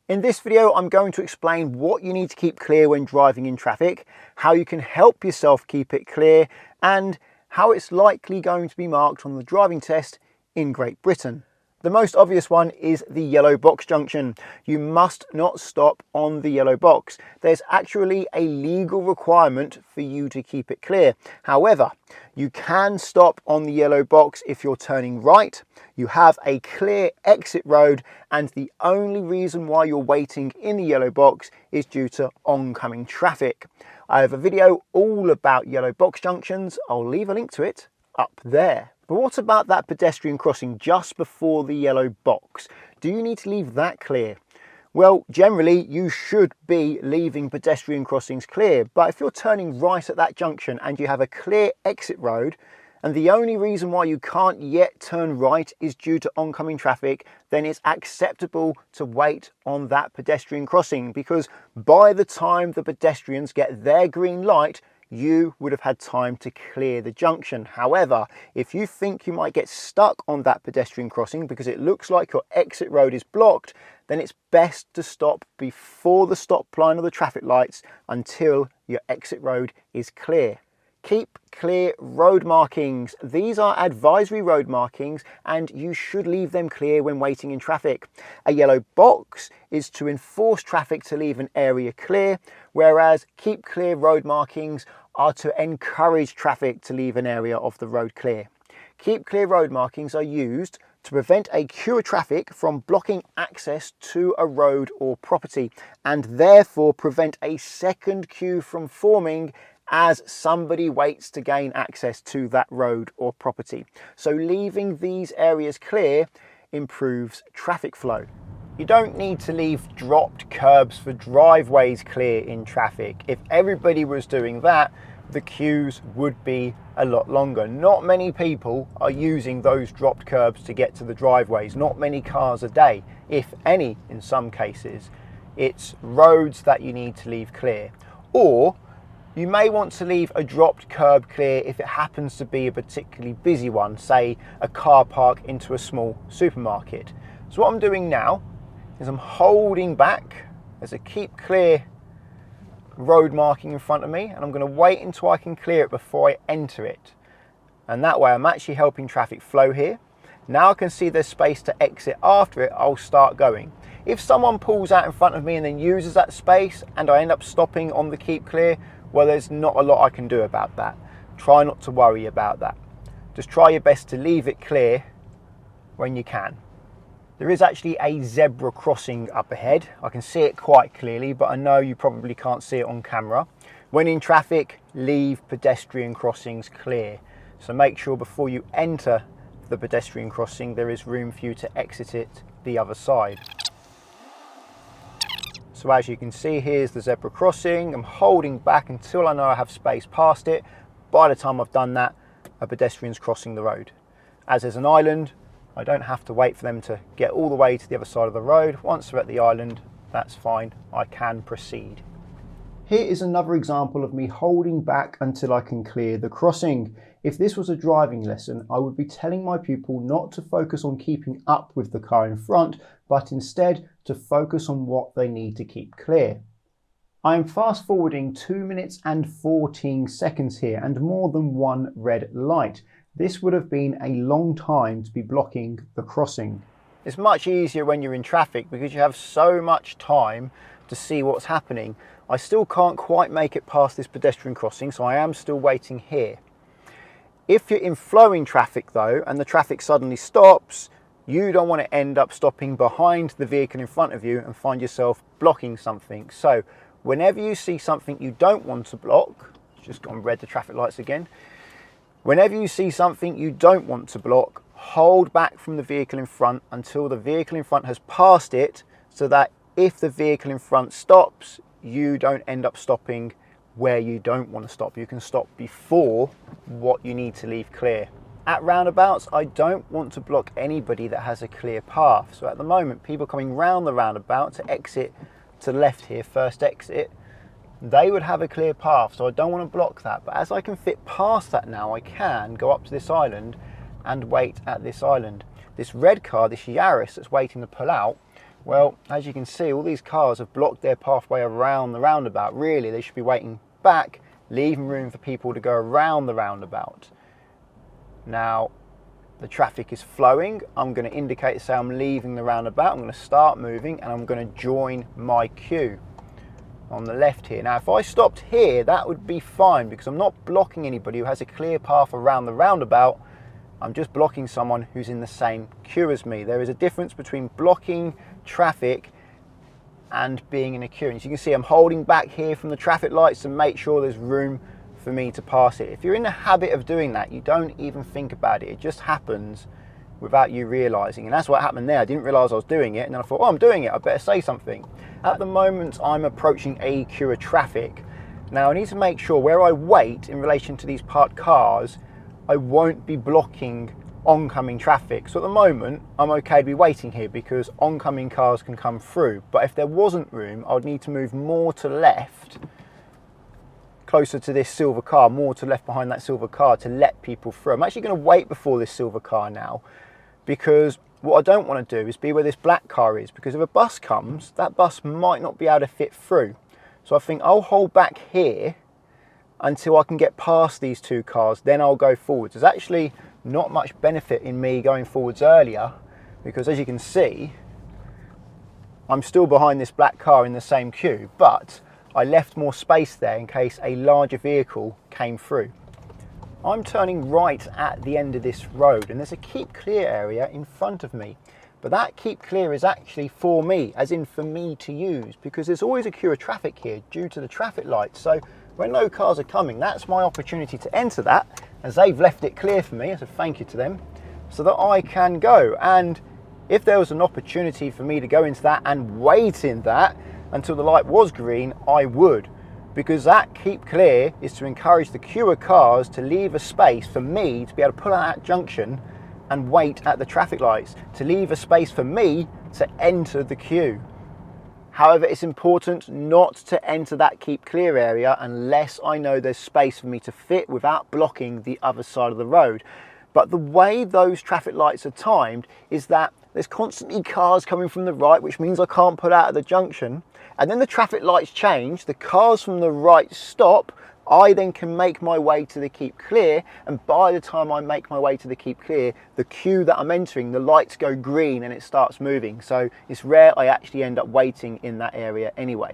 In this video, I'm going to explain what you need to keep clear when driving in traffic, how you can help yourself keep it clear, and how it's likely going to be marked on the driving test in Great Britain. The most obvious one is the yellow box junction. You must not stop on the yellow box. There's actually a legal requirement for you to keep it clear. However, you can stop on the yellow box if you're turning right, you have a clear exit road, and the only reason why you're waiting in the yellow box is due to oncoming traffic. I have a video all about yellow box junctions. I'll leave a link to it up there. But what about that pedestrian crossing just before the yellow box? Do you need to leave that clear? Well, generally you should be leaving pedestrian crossings clear, but if you're turning right at that junction and you have a clear exit road, and the only reason why you can't yet turn right is due to oncoming traffic, then it's acceptable to wait on that pedestrian crossing, because by the time the pedestrians get their green light, you would have had time to clear the junction. However, if you think you might get stuck on that pedestrian crossing because it looks like your exit road is blocked, then it's best to stop before the stop line of the traffic lights until your exit road is clear. Keep clear road markings. These are advisory road markings and you should leave them clear when waiting in traffic. A yellow box is to enforce traffic to leave an area clear, whereas keep clear road markings are to encourage traffic to leave an area of the road clear. Keep clear road markings are used to prevent a queue of traffic from blocking access to a road or property, and therefore prevent a second queue from forming as somebody waits to gain access to that road or property. So leaving these areas clear improves traffic flow. You don't need to leave dropped curbs for driveways clear in traffic. If everybody was doing that, the queues would be a lot longer. Not many people are using those dropped curbs to get to the driveways, not many cars a day, if any in some cases. It's roads that you need to leave clear. Or you may want to leave a dropped curb clear if it happens to be a particularly busy one, say a car park into a small supermarket. So what I'm doing now is I'm holding back. There's a keep clear road marking in front of me, and I'm going to wait until I can clear it before I enter it. And that way I'm actually helping traffic flow here. Now I can see there's space to exit after it, I'll start going. If someone pulls out in front of me and then uses that space and I end up stopping on the keep clear, well, there's not a lot I can do about that. Try not to worry about that. Just try your best to leave it clear when you can. There is actually a zebra crossing up ahead. I can see it quite clearly, but I know you probably can't see it on camera. When in traffic, leave pedestrian crossings clear. So make sure before you enter the pedestrian crossing, there is room for you to exit it the other side. So as you can see, here's the zebra crossing. I'm holding back until I know I have space past it. By the time I've done that, a pedestrian's crossing the road. As there's an island, I don't have to wait for them to get all the way to the other side of the road. Once they're at the island, that's fine. I can proceed. Here is another example of me holding back until I can clear the crossing. If this was a driving lesson, I would be telling my pupil not to focus on keeping up with the car in front, but instead to focus on what they need to keep clear. I am fast forwarding 2 minutes and 14 seconds here and more than one red light. This would have been a long time to be blocking the crossing. It's much easier when you're in traffic because you have so much time to see what's happening. I still can't quite make it past this pedestrian crossing, so I am still waiting here. If you're in flowing traffic though, and the traffic suddenly stops, you don't want to end up stopping behind the vehicle in front of you and find yourself blocking something. So whenever you see something you don't want to block, it's just gone red, the traffic lights again. Whenever you see something you don't want to block, hold back from the vehicle in front until the vehicle in front has passed it, so that if the vehicle in front stops, you don't end up stopping where you don't want to stop. You can stop before what you need to leave clear. At roundabouts, I don't want to block anybody that has a clear path. So at the moment, people coming round the roundabout to exit to the left here, first exit, they would have a clear path, so I don't want to block that. But as I can fit past that now, I can go up to this island and wait at this island. This red car, this Yaris that's waiting to pull out, Well, as you can see, all these cars have blocked their pathway around the roundabout. Really, they should be waiting back, leaving room for people to go around the roundabout. Now, the traffic is flowing. I'm going to indicate to say I'm leaving the roundabout. I'm going to start moving and I'm going to join my queue on the left here. Now, if I stopped here, that would be fine because I'm not blocking anybody who has a clear path around the roundabout. I'm just blocking someone who's in the same queue as me. There is a difference between blocking traffic and being in a queue. And as you can see, I'm holding back here from the traffic lights to make sure there's room for me to pass it. If you're in the habit of doing that, you don't even think about it. It just happens without you realizing. And that's what happened there. I didn't realize I was doing it. And then I thought, oh, I'm doing it. I better say something. At the moment, I'm approaching a queue of traffic. Now, I need to make sure where I wait in relation to these parked cars, I won't be blocking oncoming traffic. So at the moment, I'm okay to be waiting here because oncoming cars can come through. But if there wasn't room, I would need to move more to left, closer to this silver car, more to left behind that silver car to let people through. I'm actually going to wait before this silver car now because what I don't want to do is be where this black car is, because if a bus comes, that bus might not be able to fit through. So I think I'll hold back here until I can get past these two cars, then I'll go forwards. There's actually not much benefit in me going forwards earlier because, as you can see, I'm still behind this black car in the same queue, but I left more space there in case a larger vehicle came through. I'm turning right at the end of this road and there's a keep clear area in front of me, but that keep clear is actually for me, as in for me to use, because there's always a queue of traffic here due to the traffic lights. So when no cars are coming, that's my opportunity to enter that, as they've left it clear for me, as a thank you to them, so that I can go. And if there was an opportunity for me to go into that and wait in that until the light was green, I would, because that keep clear is to encourage the queue of cars to leave a space for me to be able to pull out that junction and wait at the traffic lights, to leave a space for me to enter the queue. However, it's important not to enter that keep clear area unless I know there's space for me to fit without blocking the other side of the road. But the way those traffic lights are timed is that there's constantly cars coming from the right, which means I can't pull out of the junction. And then the traffic lights change, the cars from the right stop, I then can make my way to the keep clear, and by the time I make my way to the keep clear, the queue that I'm entering, the lights go green and it starts moving. So it's rare I actually end up waiting in that area anyway.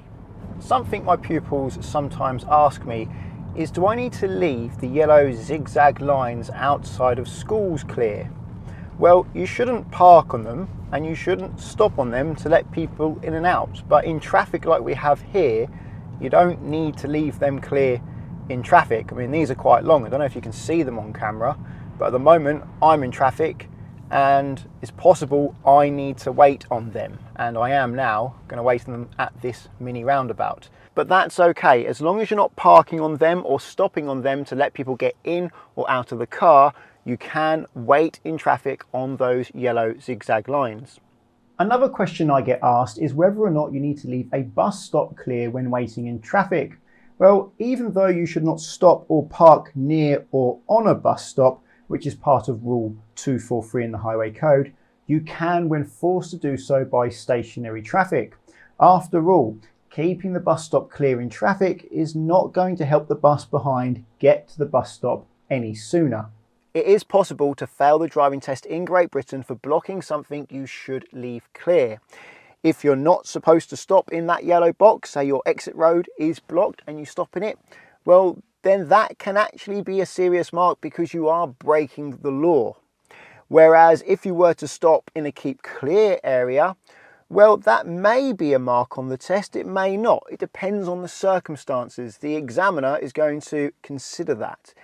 Something my pupils sometimes ask me is, do I need to leave the yellow zigzag lines outside of schools clear? Well, you shouldn't park on them and you shouldn't stop on them to let people in and out. But in traffic like we have here, you don't need to leave them clear in traffic. I mean, these are quite long. I don't know if you can see them on camera, but at the moment I'm in traffic and it's possible I need to wait on them. And I am now going to wait on them at this mini roundabout. But that's okay, as long as you're not parking on them or stopping on them to let people get in or out of the car, you can wait in traffic on those yellow zigzag lines. Another question I get asked is whether or not you need to leave a bus stop clear when waiting in traffic. Well, even though you should not stop or park near or on a bus stop, which is part of Rule 243 in the Highway Code, you can when forced to do so by stationary traffic. After all, keeping the bus stop clear in traffic is not going to help the bus behind get to the bus stop any sooner. It is possible to fail the driving test in Great Britain for blocking something you should leave clear. If you're not supposed to stop in that yellow box, say your exit road is blocked and you stop in it, well, then that can actually be a serious mark because you are breaking the law. Whereas if you were to stop in a keep clear area, well, that may be a mark on the test, it may not. It depends on the circumstances. The examiner is going to consider that.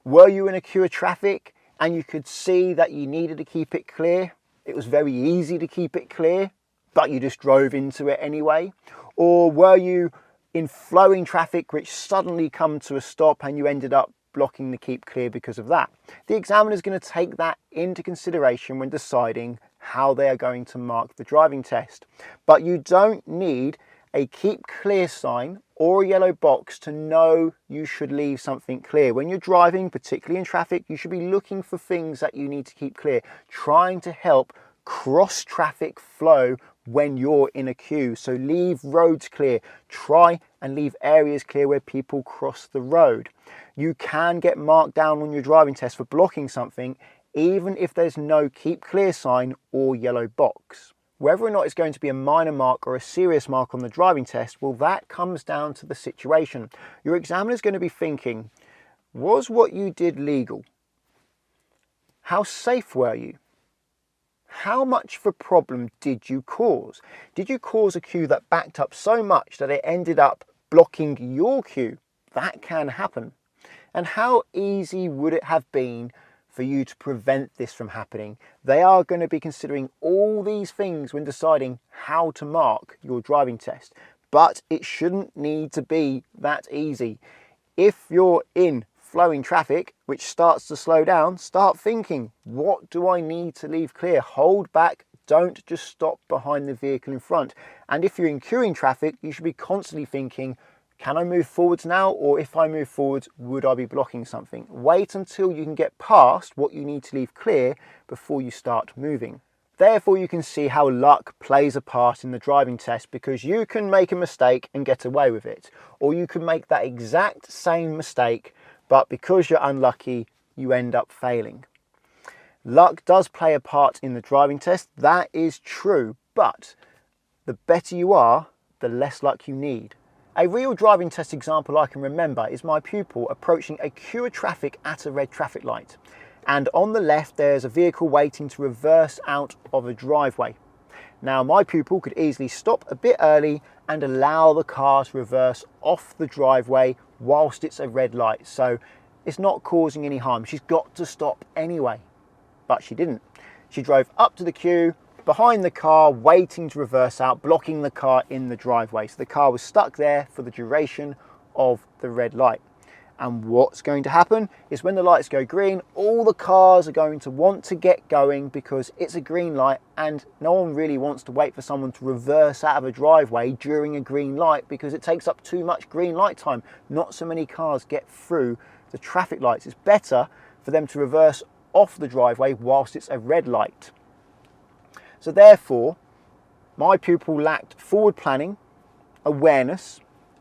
Were you in a queue of traffic and you could see that you needed to keep it clear? It was very easy to keep it clear, but you just drove into it anyway? Or were you in flowing traffic which suddenly come to a stop and you ended up blocking the keep clear because of that? The examiner is going to take that into consideration when deciding how they are going to mark the driving test. But you don't need a keep clear sign or a yellow box to know you should leave something clear. When you're driving, particularly in traffic, you should be looking for things that you need to keep clear, trying to help cross traffic flow when you're in a queue. So leave roads clear. Try and leave areas clear where people cross the road. You can get marked down on your driving test for blocking something, even if there's no keep clear sign or yellow box. Whether or not it's going to be a minor mark or a serious mark on the driving test, well, that comes down to the situation. Your examiner is going to be thinking, was what you did legal? How safe were you? How much of a problem did you cause? Did you cause a queue that backed up so much that it ended up blocking your queue? That can happen. And how easy would it have been for you to prevent this from happening? They are going to be considering all these things when deciding how to mark your driving test. But it shouldn't need to be that easy. If you're in flowing traffic, which starts to slow down, start thinking, what do I need to leave clear? Hold back, don't just stop behind the vehicle in front. And if you're in queuing traffic, you should be constantly thinking, can I move forwards now? Or if I move forwards, would I be blocking something? Wait until you can get past what you need to leave clear before you start moving. Therefore, you can see how luck plays a part in the driving test, because you can make a mistake and get away with it. Or you can make that exact same mistake, but because you're unlucky, you end up failing. Luck does play a part in the driving test, that is true, but the better you are, the less luck you need. A real driving test example I can remember is my pupil approaching a queue of traffic at a red traffic light. And on the left, there's a vehicle waiting to reverse out of a driveway. Now, my pupil could easily stop a bit early and allow the car to reverse off the driveway whilst it's a red light. So it's not causing any harm. She's got to stop anyway. But she didn't. She drove up to the queue, behind the car, waiting to reverse out, blocking the car in the driveway. So the car was stuck there for the duration of the red light. And what's going to happen is when the lights go green, all the cars are going to want to get going because it's a green light, and no one really wants to wait for someone to reverse out of a driveway during a green light because it takes up too much green light time. Not so many cars get through the traffic lights. It's better for them to reverse off the driveway whilst it's a red light. So therefore, my pupil lacked forward planning, awareness,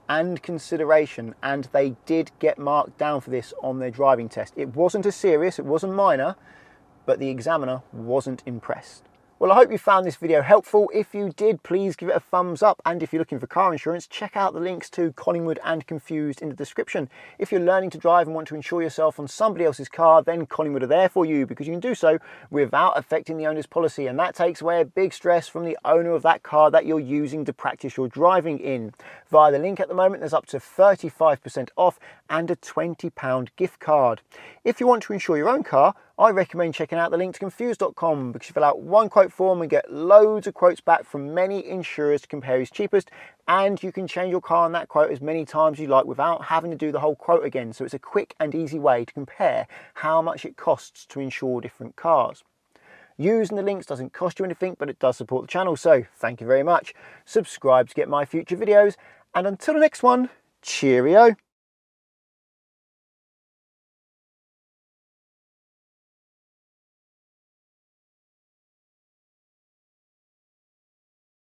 and consideration, and they did get marked down for this on their driving test. It wasn't a serious, it wasn't minor, but the examiner wasn't impressed. Well, I hope you found this video helpful. If you did, please give it a thumbs up. And if you're looking for car insurance, check out the links to Collingwood and Confused in the description. If you're learning to drive and want to insure yourself on somebody else's car, then Collingwood are there for you, because you can do so without affecting the owner's policy. And that takes away a big stress from the owner of that car that you're using to practice your driving in. Via the link at the moment, there's up to 35% off and a £20 gift card. If you want to insure your own car, I recommend checking out the link to confused.com, because you fill out one quote form and get loads of quotes back from many insurers to compare who's cheapest, and you can change your car on that quote as many times as you like without having to do the whole quote again. So it's a quick and easy way to compare how much it costs to insure different cars. Using the links doesn't cost you anything, but it does support the channel, so thank you very much. Subscribe to get my future videos, and until the next one, cheerio.